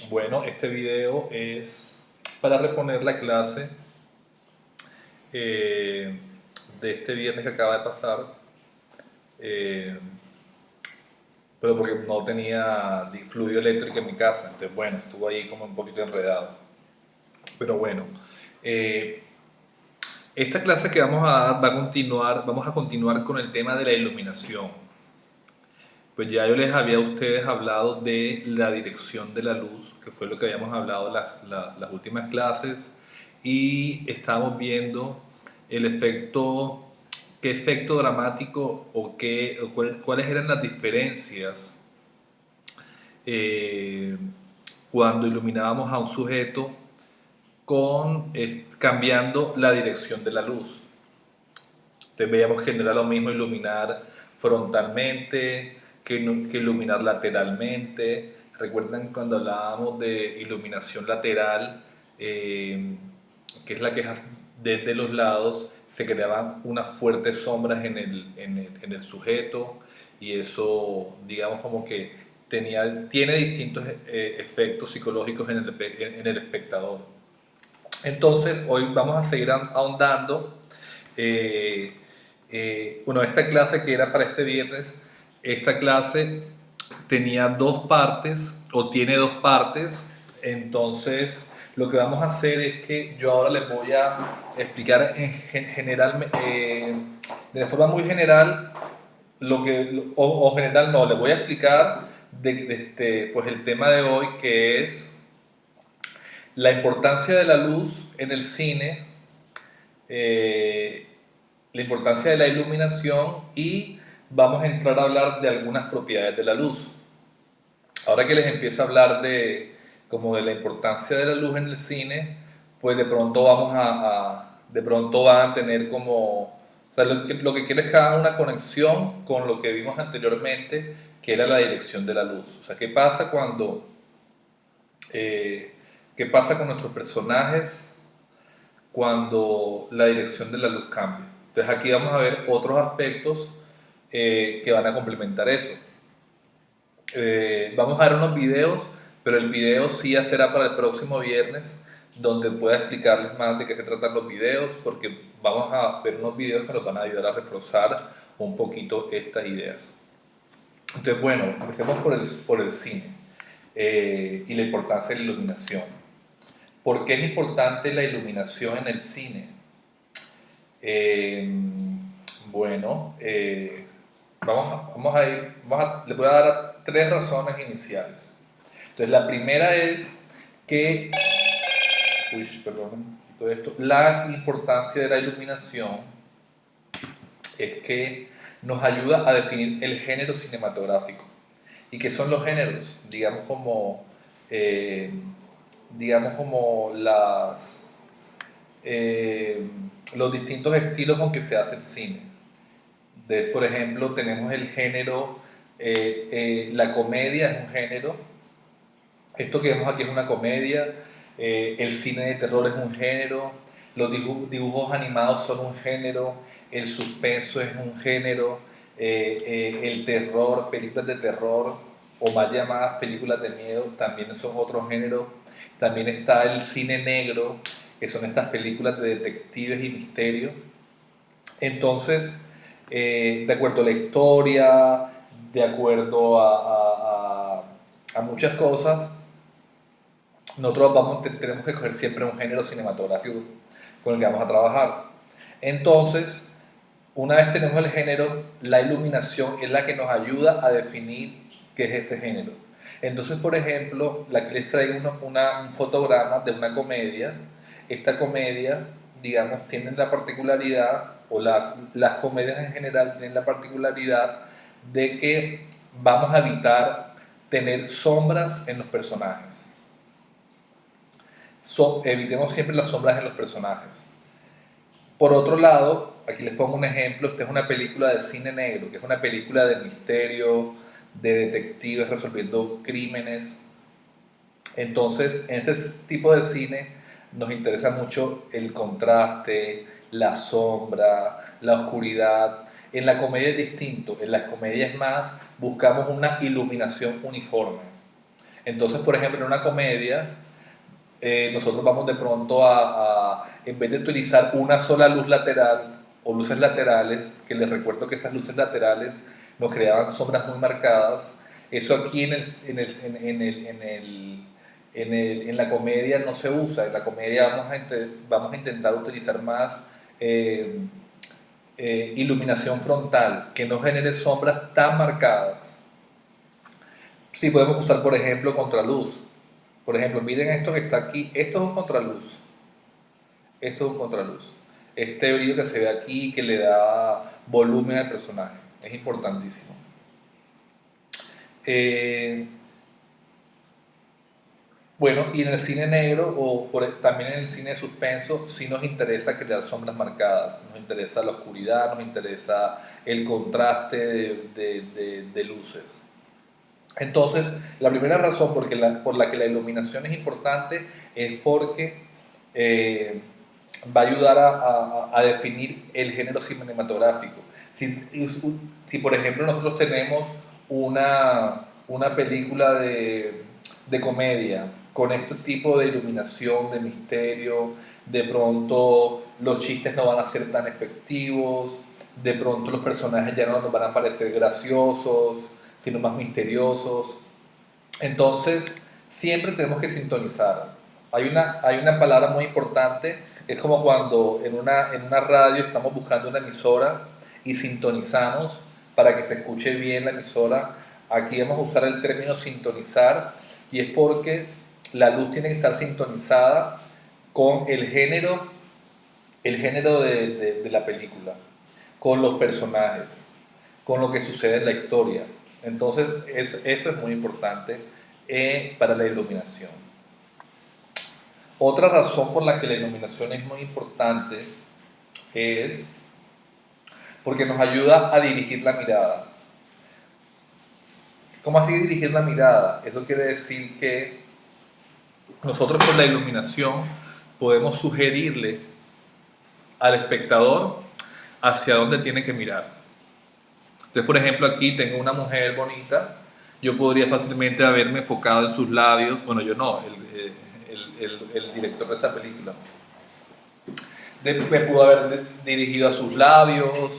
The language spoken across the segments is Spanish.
Bueno, este video es para reponer la clase eh, de este viernes que acaba de pasar, eh, pero porque no tenía fluido eléctrico en mi casa, entonces bueno, estuvo ahí como un poquito enredado. Pero bueno, eh, esta clase que vamos a dar vamos a continuar con el tema de la iluminación. Pues ya yo les había a ustedes hablado de la dirección de la luz, que fue lo que habíamos hablado las últimas clases, y estábamos viendo el efecto, qué efecto dramático cuáles eran las diferencias eh, cuando iluminábamos a un sujeto cambiando la dirección de la luz. Entonces veíamos que no era lo mismo iluminar frontalmente que iluminar lateralmente. Recuerdan cuando hablábamos de iluminación lateral, eh, que es la que es desde los lados, se creaban unas fuertes sombras en el sujeto y eso, digamos, como que tiene distintos efectos psicológicos en el espectador. Entonces, hoy vamos a seguir ahondando. eh, bueno, esta clase que era para este viernes, esta clase tenía dos partes o tiene dos partes. Entonces, lo que vamos a hacer es que yo ahora les voy a explicar de forma muy general o general no, les voy a explicar pues el tema de hoy, que es la importancia de la luz en el cine, eh, la importancia de la iluminación, y vamos a entrar a hablar de algunas propiedades de la luz. Ahora que les empiezo a hablar como de la importancia de la luz en el cine, pues de pronto de pronto van a tener como, o sea, lo que quiero es que hagan una conexión con lo que vimos anteriormente, que era la dirección de la luz. O sea, eh, qué pasa con nuestros personajes cuando la dirección de la luz cambia. Entonces aquí vamos a ver otros aspectos que van a complementar eso. Vamos a ver unos videos, pero el video sí ya será para el próximo viernes, donde pueda explicarles más de qué se tratan los videos, porque vamos a ver unos videos que nos van a ayudar a reforzar un poquito estas ideas. Entonces, bueno, empecemos por el cine y la importancia de la iluminación. ¿Por qué es importante la iluminación en el cine? Eh, bueno, les voy a dar tres razones iniciales. Entonces, la primera es que, perdón, todo esto, la importancia de la iluminación es que nos ayuda a definir el género cinematográfico. ¿Y qué son los géneros? Eh, digamos como eh, los distintos estilos con que se hace el cine. Por ejemplo, tenemos el género, la comedia es un género, esto que vemos aquí es una comedia, el cine de terror es un género, los dibujos animados son un género, el suspenso es un género, el terror, películas de terror o más llamadas películas de miedo también son otro género. También está el cine negro, que son estas películas de detectives y misterios. Entonces, de acuerdo a la historia, de acuerdo a muchas cosas, nosotros tenemos que escoger siempre un género cinematográfico con el que vamos a trabajar. Entonces, una vez tenemos el género, la iluminación es la que nos ayuda a definir qué es ese género. Entonces, por ejemplo, la que les traigo un fotograma de una comedia. Esta comedia, digamos, tiene la particularidad, las comedias en general tienen la particularidad de que vamos a evitar tener sombras en los personajes. Evitemos siempre las sombras en los personajes. Por otro lado, aquí les pongo un ejemplo, esta es una película de cine negro, que es una película de misterio, de detectives resolviendo crímenes. Entonces, en este tipo de cine nos interesa mucho el contraste, la sombra, la oscuridad. En la comedia es distinto, en las comedias más buscamos una iluminación uniforme. Entonces, por ejemplo, en una comedia, nosotros vamos de pronto en vez de utilizar una sola luz lateral o luces laterales, que les recuerdo que esas luces laterales nos creaban sombras muy marcadas, eso aquí en la comedia no se usa. En la comedia vamos a intentar utilizar más eh, iluminación frontal, que no genere sombras tan marcadas. Sí, podemos usar, por ejemplo, contraluz. Por ejemplo, miren esto que está aquí. Esto es un contraluz. Esto es un contraluz. Este brillo que se ve aquí que le da volumen al personaje. Es importantísimo. Eh, bueno, y en el cine negro también en el cine de suspenso sí nos interesa crear sombras marcadas. Nos interesa la oscuridad, nos interesa el contraste de luces. Entonces, la primera razón por la que la iluminación es importante es porque eh, va a ayudar a definir el género cinematográfico. Si, si, por ejemplo, nosotros tenemos una película de comedia con este tipo de iluminación, de misterio, de pronto los chistes no van a ser tan efectivos, de pronto los personajes ya no nos van a parecer graciosos, sino más misteriosos. Entonces, siempre tenemos que sintonizar. Hay una palabra muy importante, es como cuando en una radio estamos buscando una emisora y sintonizamos para que se escuche bien la emisora. Aquí vamos a usar el término sintonizar y es porque la luz tiene que estar sintonizada con el género de la película, con los personajes, con lo que sucede en la historia. Entonces, eso es muy importante para la iluminación. Otra razón por la que la iluminación es muy importante es porque nos ayuda a dirigir la mirada. ¿Cómo así dirigir la mirada? Eso quiere decir que nosotros con la iluminación podemos sugerirle al espectador hacia dónde tiene que mirar. Entonces, por ejemplo, aquí tengo una mujer bonita, yo podría fácilmente haberme enfocado en sus labios, bueno, yo no, el director de esta película. Me pudo haber dirigido a sus labios,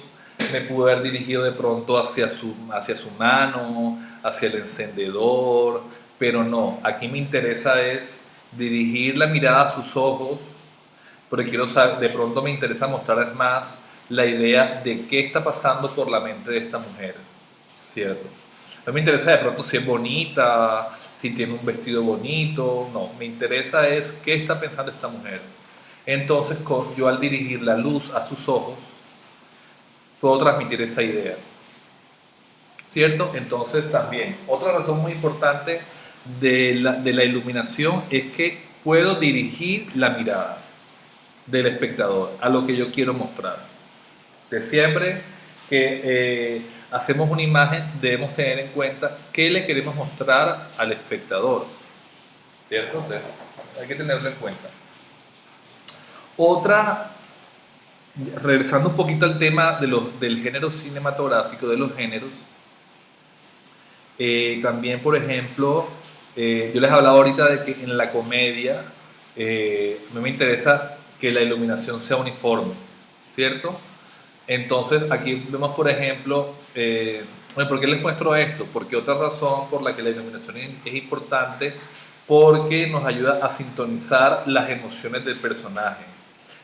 me pudo haber dirigido de pronto hacia su mano, hacia el encendedor, pero no, aquí me interesa es dirigir la mirada a sus ojos, porque quiero saber, de pronto me interesa mostrar más la idea de qué está pasando por la mente de esta mujer, ¿cierto? No me interesa de pronto si es bonita, si tiene un vestido bonito, no, me interesa es qué está pensando esta mujer. Entonces, yo al dirigir la luz a sus ojos, puedo transmitir esa idea, ¿cierto? Entonces también, otra razón muy importante de la iluminación es que puedo dirigir la mirada del espectador a lo que yo quiero mostrar. De siempre que hacemos una imagen debemos tener en cuenta qué le queremos mostrar al espectador, ¿cierto? Entonces, hay que tenerlo en cuenta. Otra, regresando un poquito al tema del género cinematográfico, de los géneros, también, por ejemplo, yo les hablaba ahorita de que en la comedia no me interesa que la iluminación sea uniforme, ¿cierto? Entonces, aquí vemos, por ejemplo, bueno, ¿por qué les muestro esto? Porque otra razón por la que la iluminación es importante, porque nos ayuda a sintonizar las emociones del personaje,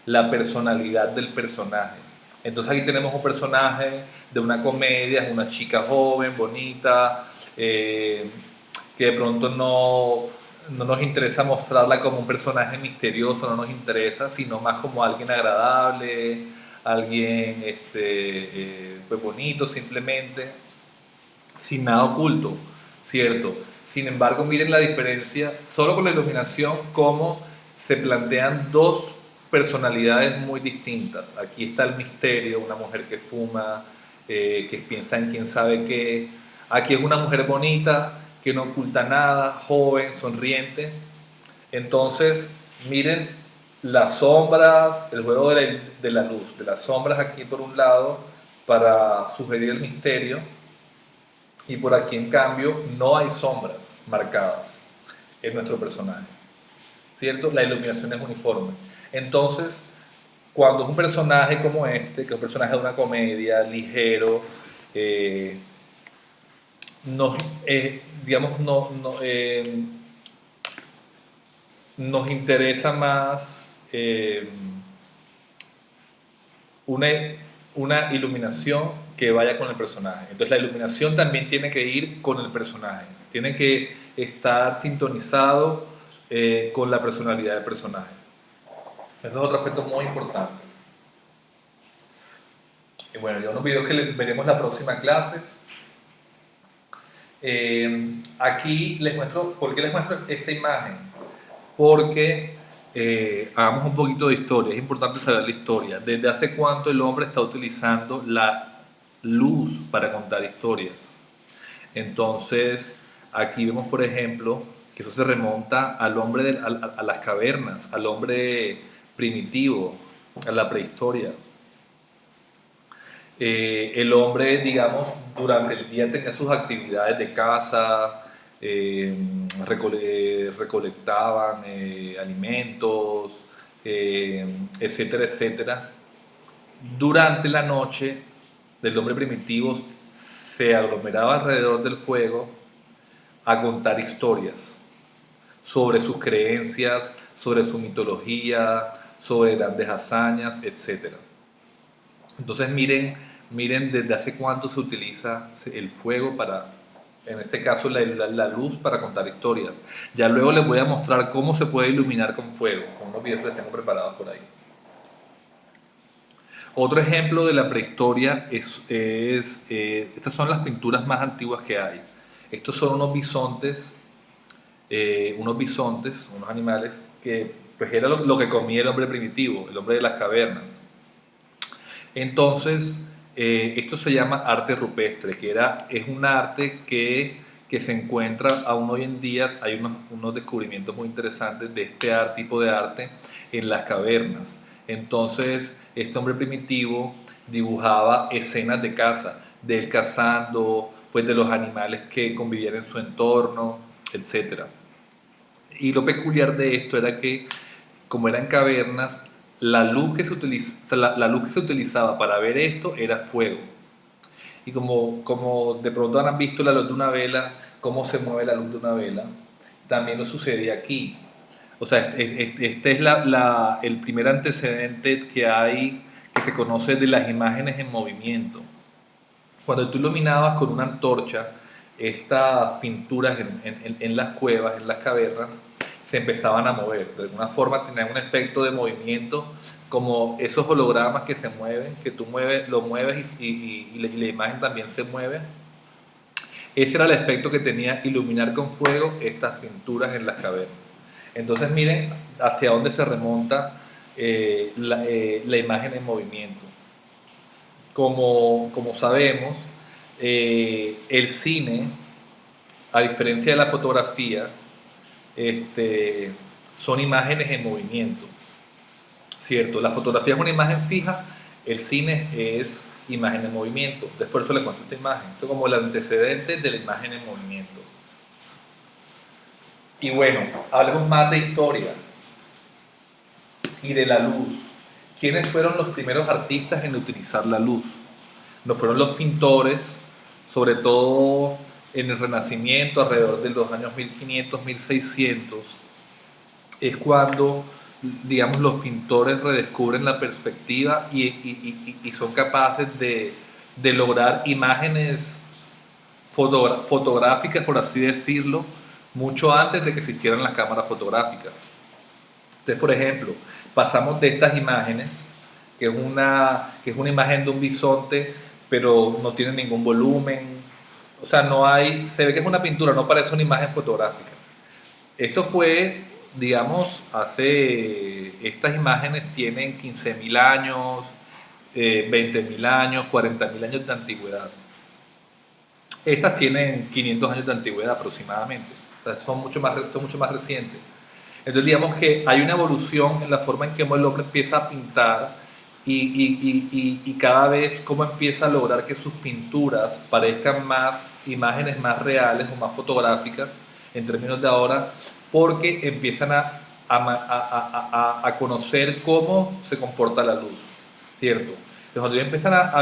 la personalidad del personaje. Entonces aquí tenemos un personaje de una comedia, es una chica joven, bonita, que de pronto no nos interesa mostrarla como un personaje misterioso, no nos interesa, sino más como alguien agradable, alguien pues bonito simplemente, sin nada oculto, ¿cierto? Sin embargo, miren la diferencia, solo con la iluminación, cómo se plantean dos personalidades muy distintas. Aquí está el misterio, una mujer que fuma, que piensa en quién sabe qué. Aquí es una mujer bonita, que no oculta nada, joven, sonriente. Entonces, miren las sombras, el juego de la luz, de las sombras aquí por un lado para sugerir el misterio y por aquí en cambio no hay sombras marcadas. en nuestro personaje, ¿cierto? La iluminación es uniforme. Entonces, cuando es un personaje como este, que es un personaje de una comedia, ligero, eh, nos, digamos, nos interesa más una, una iluminación que vaya con el personaje. Entonces la iluminación también tiene que ir con el personaje, tiene que estar sintonizado con la personalidad del personaje. Ese es otro aspecto muy importante. Y bueno, ya unos videos que veremos la próxima clase. Aquí les muestro, ¿por qué les muestro esta imagen? Porque hagamos un poquito de historia, es importante saber la historia. ¿Desde hace cuánto el hombre está utilizando la luz para contar historias? Entonces, aquí vemos, por ejemplo, que eso se remonta al hombre a las cavernas, al hombre primitivo, a la prehistoria. El hombre, digamos, durante el día tenía sus actividades de caza, recolectaban alimentos, etcétera, etcétera. Durante la noche, el hombre primitivo se aglomeraba alrededor del fuego a contar historias sobre sus creencias, sobre su mitología, sobre grandes hazañas, etcétera. Entonces miren desde hace cuánto se utiliza el fuego para, en este caso la luz para contar historias. Ya luego les voy a mostrar cómo se puede iluminar con fuego, con unos videos que les tengo preparados por ahí. Otro ejemplo de la prehistoria estas son las pinturas más antiguas que hay. Estos son unos animales que pues era lo que comía el hombre primitivo, el hombre de las cavernas. Entonces, esto se llama arte rupestre, es un arte que se encuentra aún hoy en día. Hay unos descubrimientos muy interesantes de este tipo de arte en las cavernas. Entonces, este hombre primitivo dibujaba escenas de caza, de él cazando, pues de los animales que convivían en su entorno, etc. Y lo peculiar de esto era que, como eran cavernas, la luz que se utilizaba para ver esto era fuego. Y como de pronto han visto la luz de una vela, cómo se mueve la luz de una vela, también lo sucede aquí. O sea, este es el primer antecedente que hay, que se conoce de las imágenes en movimiento. Cuando tú iluminabas con una antorcha estas pinturas en las cuevas, en las cavernas, se empezaban a mover. De alguna forma tenían un efecto de movimiento, como esos hologramas que se mueven, que tú lo mueves y la imagen también se mueve. Ese era el efecto que tenía iluminar con fuego estas pinturas en las cavernas. Entonces miren hacia dónde se remonta la imagen en movimiento. Como sabemos, el cine, a diferencia de la fotografía, son imágenes en movimiento, ¿cierto? La fotografía es una imagen fija, el cine es imagen en movimiento. Entonces por eso les cuento esta imagen. Esto es como el antecedente de la imagen en movimiento. Y bueno, hablemos más de historia y de la luz. ¿Quiénes fueron los primeros artistas en utilizar la luz? No fueron los pintores, sobre todo en el Renacimiento, alrededor de los años 1500, 1600, es cuando, digamos, los pintores redescubren la perspectiva y son capaces de lograr imágenes fotográficas, por así decirlo, mucho antes de que existieran las cámaras fotográficas. Entonces, por ejemplo, pasamos de estas imágenes, que es una imagen de un bisonte, pero no tiene ningún volumen, o sea, se ve que es una pintura, no parece una imagen fotográfica. Esto fue, digamos, estas imágenes tienen 15.000 años, 20.000 años, 40.000 años de antigüedad. Estas tienen 500 años de antigüedad aproximadamente, o sea, son mucho más recientes. Entonces digamos que hay una evolución en la forma en que el hombre empieza a pintar y cada vez cómo empieza a lograr que sus pinturas parezcan más imágenes más reales o más fotográficas en términos de ahora, porque empiezan a conocer cómo se comporta la luz, ¿cierto? Entonces, cuando ya empiezan a